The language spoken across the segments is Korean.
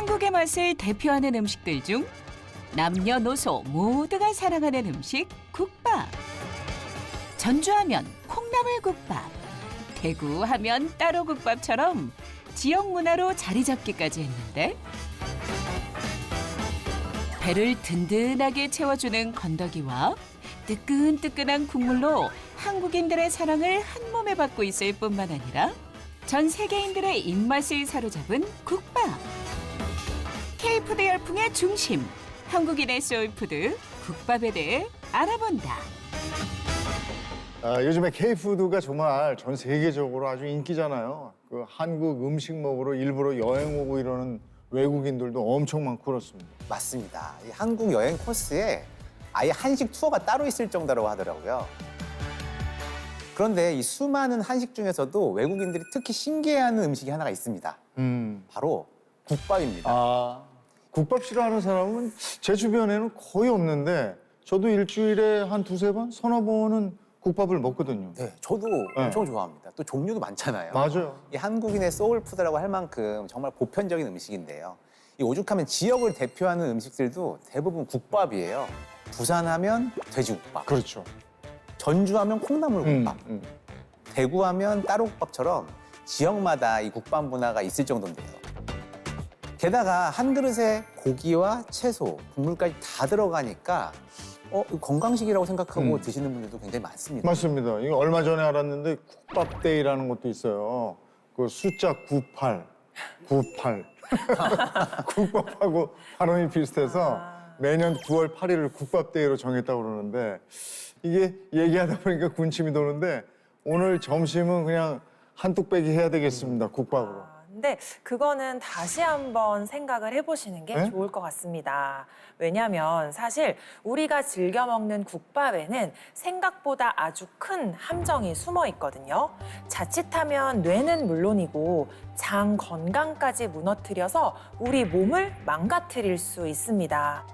한국의 맛을 대표하는 음식들 중 남녀노소 모두가 사랑하는 음식 국밥. 전주하면 콩나물국밥, 대구하면 따로국밥처럼 지역 문화로 자리 잡기까지 했는데 배를 든든하게 채워주는 건더기와 뜨끈뜨끈한 국물로 한국인들의 사랑을 한 몸에 받고 있을 뿐만 아니라 전 세계인들의 입맛을 사로잡은 국밥. K푸드 열풍의 중심, 한국인의 소울푸드 국밥에 대해 알아본다. 요즘에 K푸드가 정말 전 세계적으로 아주 인기잖아요. 그 한국 음식 먹으러 일부러 여행 오고 이러는 외국인들도 엄청 많고 그렇습니다. 맞습니다. 이 한국 여행 코스에 아예 한식 투어가 따로 있을 정도라고 하더라고요. 그런데 이 수많은 한식 중에서도 외국인들이 특히 신기해하는 음식이 하나가 있습니다. 바로 국밥입니다. 국밥 싫어하는 사람은 제 주변에는 거의 없는데 저도 일주일에 한 두세 번, 서너 번은 국밥을 먹거든요. 네, 저도 엄청 좋아합니다. 또 종류도 많잖아요. 맞아요. 이 한국인의 소울푸드라고 할 만큼 정말 보편적인 음식인데요. 이 오죽하면 지역을 대표하는 음식들도 대부분 국밥이에요. 부산하면 돼지국밥, 그렇죠. 전주하면 콩나물국밥, 대구하면 따로국밥처럼 지역마다 이 국밥 문화가 있을 정도인데요. 게다가 한 그릇에 고기와 채소, 국물까지 다 들어가니까 이거 건강식이라고 생각하고 드시는 분들도 굉장히 많습니다. 맞습니다. 이거 얼마 전에 알았는데 국밥데이라는 것도 있어요. 그 숫자 98, 98. 국밥하고 발음이 비슷해서 매년 9월 8일을 국밥데이로 정했다고 그러는데 이게 얘기하다 보니까 군침이 도는데 오늘 점심은 그냥 한 뚝배기 해야 되겠습니다. 국밥으로. 근데 그거는 다시 한번 생각을 해보시는 게 네? 좋을 것 같습니다. 왜냐하면 사실 우리가 즐겨 먹는 국밥에는 생각보다 아주 큰 함정이 숨어 있거든요. 자칫하면 뇌는 물론이고 장 건강까지 무너뜨려서 우리 몸을 망가뜨릴 수 있습니다.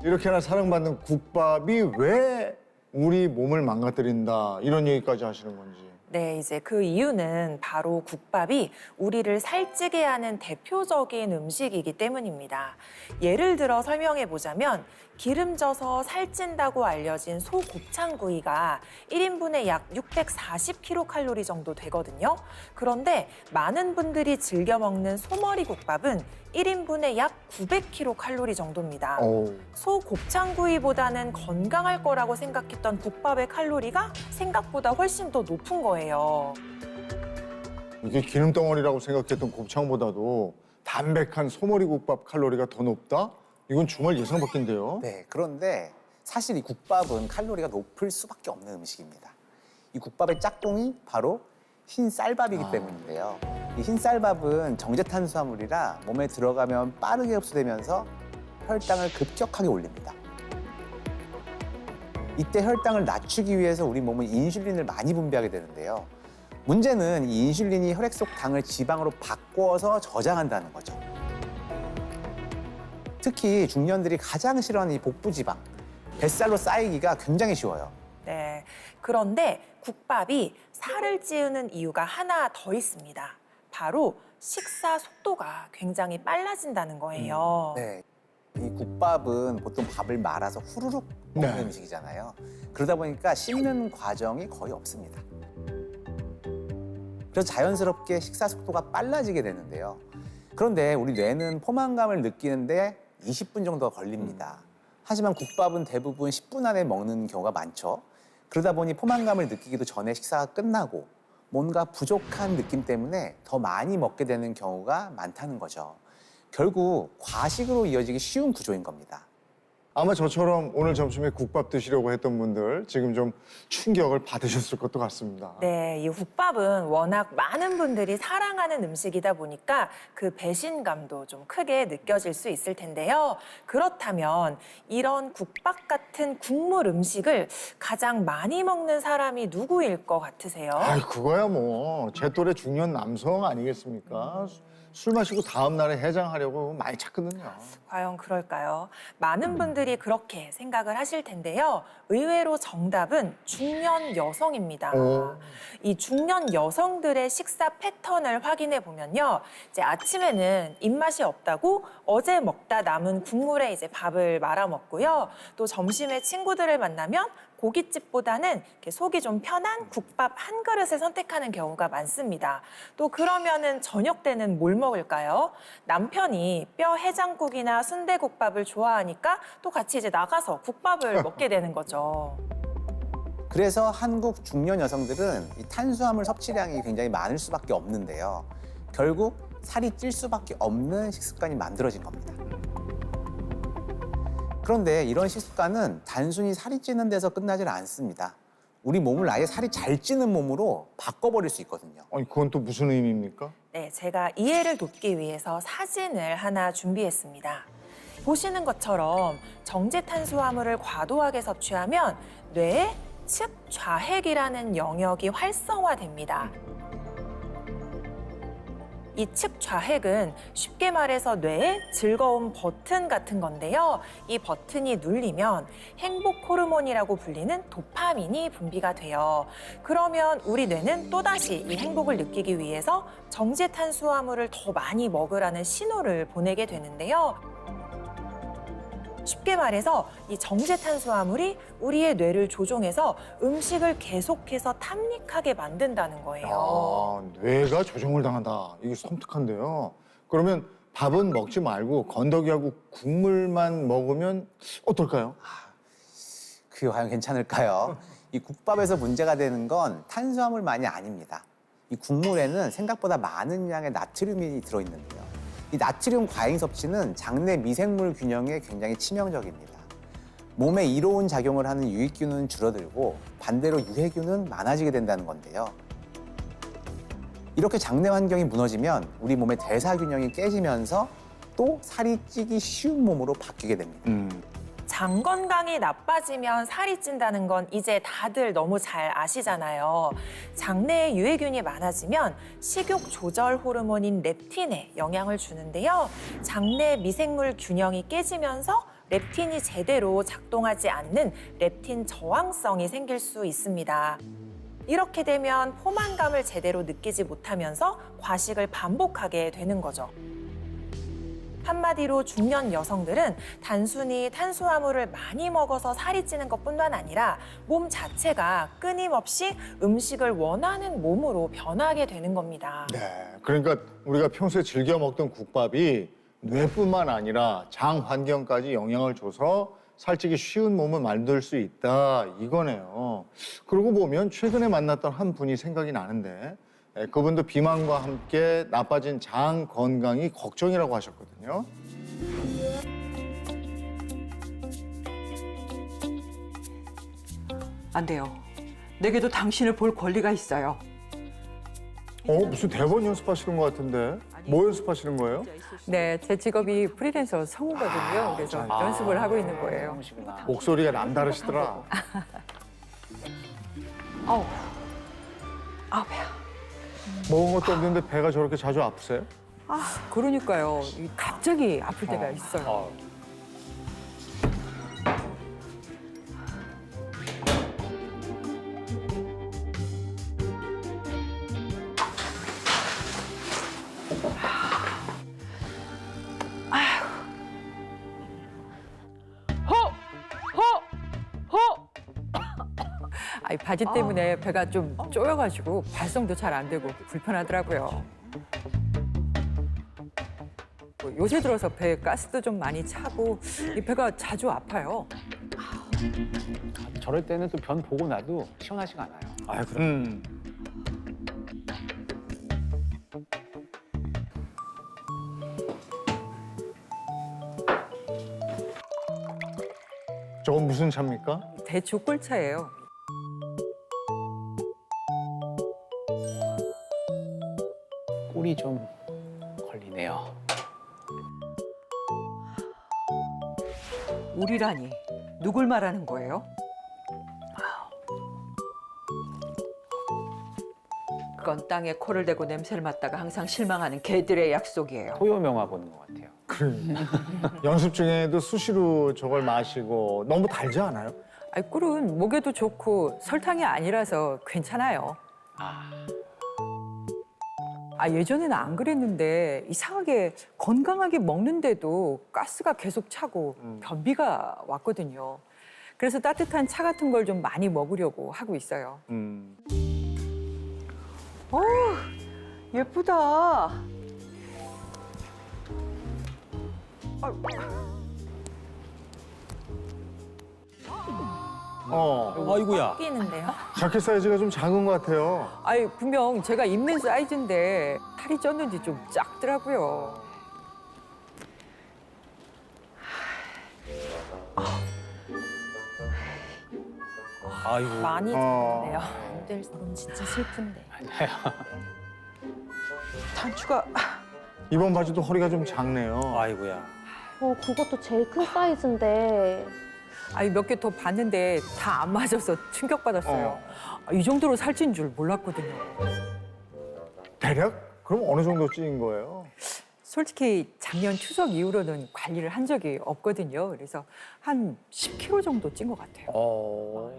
이렇게나 사랑받는 국밥이 왜 우리 몸을 망가뜨린다 이런 얘기까지 하시는 건지. 네, 이제 그 이유는 바로 국밥이 우리를 살찌게 하는 대표적인 음식이기 때문입니다. 예를 들어 설명해 보자면 기름져서 살찐다고 알려진 소곱창구이가 1인분에 약 640kcal 정도 되거든요. 그런데 많은 분들이 즐겨 먹는 소머리 국밥은 1인분에 약 900kcal 정도입니다. 소곱창구이보다는 건강할 거라고 생각했던 국밥의 칼로리가 생각보다 훨씬 더 높은 거예요. 이게 기름덩어리라고 생각했던 곱창보다도 담백한 소머리국밥 칼로리가 더 높다? 이건 정말 예상 밖인데요. 네, 그런데 사실 이 국밥은 칼로리가 높을 수밖에 없는 음식입니다. 이 국밥의 짝꿍이 바로 흰 쌀밥이기 때문인데요. 이 흰 쌀밥은 정제 탄수화물이라 몸에 들어가면 빠르게 흡수되면서 혈당을 급격하게 올립니다. 이때 혈당을 낮추기 위해서 우리 몸은 인슐린을 많이 분비하게 되는데요. 문제는 이 인슐린이 혈액 속 당을 지방으로 바꿔서 저장한다는 거죠. 특히 중년들이 가장 싫어하는 이 복부지방, 뱃살로 쌓이기가 굉장히 쉬워요. 네, 그런데 국밥이 살을 찌우는 이유가 하나 더 있습니다. 바로 식사 속도가 굉장히 빨라진다는 거예요. 네, 이 국밥은 보통 밥을 말아서 후루룩 먹는 네. 음식이잖아요. 그러다 보니까 씹는 과정이 거의 없습니다. 그래서 자연스럽게 식사 속도가 빨라지게 되는데요. 그런데 우리 뇌는 포만감을 느끼는데 20분 정도가 걸립니다. 하지만 국밥은 대부분 10분 안에 먹는 경우가 많죠. 그러다 보니 포만감을 느끼기도 전에 식사가 끝나고 뭔가 부족한 느낌 때문에 더 많이 먹게 되는 경우가 많다는 거죠. 결국 과식으로 이어지기 쉬운 구조인 겁니다. 아마 저처럼 오늘 점심에 국밥 드시려고 했던 분들 지금 좀 충격을 받으셨을 것도 같습니다. 네, 이 국밥은 워낙 많은 분들이 사랑하는 음식이다 보니까 그 배신감도 좀 크게 느껴질 수 있을 텐데요. 그렇다면 이런 국밥 같은 국물 음식을 가장 많이 먹는 사람이 누구일 것 같으세요? 아이, 그거야 뭐 제 또래 중년 남성 아니겠습니까? 술 마시고 다음 날에 해장하려고 많이 찾거든요. 과연 그럴까요? 많은 분들이 많이들이 그렇게 생각을 하실 텐데요. 의외로 정답은 중년 여성입니다. 오. 이 중년 여성들의 식사 패턴을 확인해 보면요. 이제 아침에는 입맛이 없다고 어제 먹다 남은 국물에 이제 밥을 말아 먹고요. 또 점심에 친구들을 만나면 고깃집보다는 이렇게 속이 좀 편한 국밥 한 그릇을 선택하는 경우가 많습니다. 또 그러면은 저녁 때는 뭘 먹을까요? 남편이 뼈 해장국이나 순대국밥을 좋아하니까 또 같이 이제 나가서 국밥을 먹게 되는 거죠. 그래서 한국 중년 여성들은 이 탄수화물 섭취량이 굉장히 많을 수밖에 없는데요. 결국 살이 찔 수밖에 없는 식습관이 만들어진 겁니다. 그런데 이런 식습관은 단순히 살이 찌는 데서 끝나질 않습니다. 우리 몸을 아예 살이 잘 찌는 몸으로 바꿔버릴 수 있거든요. 아니, 그건 또 무슨 의미입니까? 네, 제가 이해를 돕기 위해서 사진을 하나 준비했습니다. 보시는 것처럼 정제 탄수화물을 과도하게 섭취하면 뇌의 측좌핵이라는 영역이 활성화됩니다. 이 측좌핵은 쉽게 말해서 뇌의 즐거움 버튼 같은 건데요. 이 버튼이 눌리면 행복 호르몬이라고 불리는 도파민이 분비가 돼요. 그러면 우리 뇌는 또다시 이 행복을 느끼기 위해서 정제 탄수화물을 더 많이 먹으라는 신호를 보내게 되는데요. 쉽게 말해서 이 정제 탄수화물이 우리의 뇌를 조종해서 음식을 계속해서 탐닉하게 만든다는 거예요. 아, 뇌가 조정을 당한다. 이게 섬뜩한데요. 그러면 밥은 먹지 말고 건더기하고 국물만 먹으면 어떨까요? 그게 과연 괜찮을까요? 이 국밥에서 문제가 되는 건 탄수화물만이 아닙니다. 이 국물에는 생각보다 많은 양의 나트륨이 들어있는데요. 이 나트륨 과잉 섭취는 장내 미생물 균형에 굉장히 치명적입니다. 몸에 이로운 작용을 하는 유익균은 줄어들고 반대로 유해균은 많아지게 된다는 건데요. 이렇게 장내 환경이 무너지면 우리 몸의 대사 균형이 깨지면서 또 살이 찌기 쉬운 몸으로 바뀌게 됩니다. 장 건강이 나빠지면 살이 찐다는 건 이제 다들 너무 잘 아시잖아요. 장내에 유해균이 많아지면 식욕 조절 호르몬인 렙틴에 영향을 주는데요. 장내 미생물 균형이 깨지면서 렙틴이 제대로 작동하지 않는 렙틴 저항성이 생길 수 있습니다. 이렇게 되면 포만감을 제대로 느끼지 못하면서 과식을 반복하게 되는 거죠. 한마디로 중년 여성들은 단순히 탄수화물을 많이 먹어서 살이 찌는 것뿐만 아니라 몸 자체가 끊임없이 음식을 원하는 몸으로 변하게 되는 겁니다. 네. 그러니까 우리가 평소에 즐겨 먹던 국밥이 뇌뿐만 아니라 장 환경까지 영향을 줘서 살찌기 쉬운 몸을 만들 수 있다 이거네요. 그러고 보면 최근에 만났던 한 분이 생각이 나는데 그분도 비만과 함께 나빠진 장 건강이 걱정이라고 하셨거든요. 안 돼요. 내게도 당신을 볼 권리가 있어요. 무슨 대본 연습하시는 것 같은데 뭐 연습하시는 거예요? 네, 제 직업이 프리랜서 성우거든요. 그래서 연습을 하고 있는 거예요. 목소리가 남다르시더라. 아우, 배야. 먹은 것도 없는데 배가 저렇게 자주 아프세요? 그러니까요. 갑자기 아플 때가 있어요. 이 바지 때문에 배가 좀 쪼여가지고 발성도 잘 안 되고 불편하더라고요. 요새 들어서 배에 가스도 좀 많이 차고 이 배가 자주 아파요. 저럴 때는 또 변 보고 나도 시원하지가 않아요. 아, 그럼. 저건 무슨 차입니까? 대조골차예요. 꼴이 좀 걸리네요. 우리라니 누굴 말하는 거예요? 기껏 땅에 코를 대고 냄새를 맡다가 항상 실망하는 개들의 약속이에요. 토요명화 보는 것 같아요. 연습 중에도 수시로 저걸 마시고 너무 달지 않아요? 아이, 꿀은 목에도 좋고 설탕이 아니라서 괜찮아요. 예전에는 안 그랬는데 이상하게 건강하게 먹는데도 가스가 계속 차고 변비가 왔거든요. 그래서 따뜻한 차 같은 걸 좀 많이 먹으려고 하고 있어요. 예쁘다. 아이고야. 끼는데요. 자켓 사이즈가 좀 작은 것 같아요. 분명 제가 입는 사이즈인데 살이 쪘는지 좀 작더라고요. 아이고. 많이 어. 드는데요. 건 진짜 슬픈데. 단추가 이번 바지도 허리가 좀 작네요. 아이고야. 그것도 제일 큰 사이즈인데 몇 개 더 봤는데 다 안 맞아서 충격받았어요. 이 정도로 살찐 줄 몰랐거든요. 대략? 그럼 어느 정도 찐 거예요? 솔직히 작년 추석 이후로는 관리를 한 적이 없거든요. 그래서 한 10kg 정도 찐 것 같아요.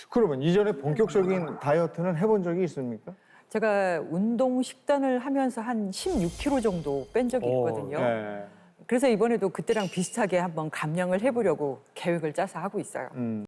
그러면 이전에 본격적인 다이어트는 해본 적이 있습니까? 제가 운동 식단을 하면서 한 16kg 정도 뺀 적이 있거든요. 네. 그래서 이번에도 그때랑 비슷하게 한번 감량을 해보려고 계획을 짜서 하고 있어요.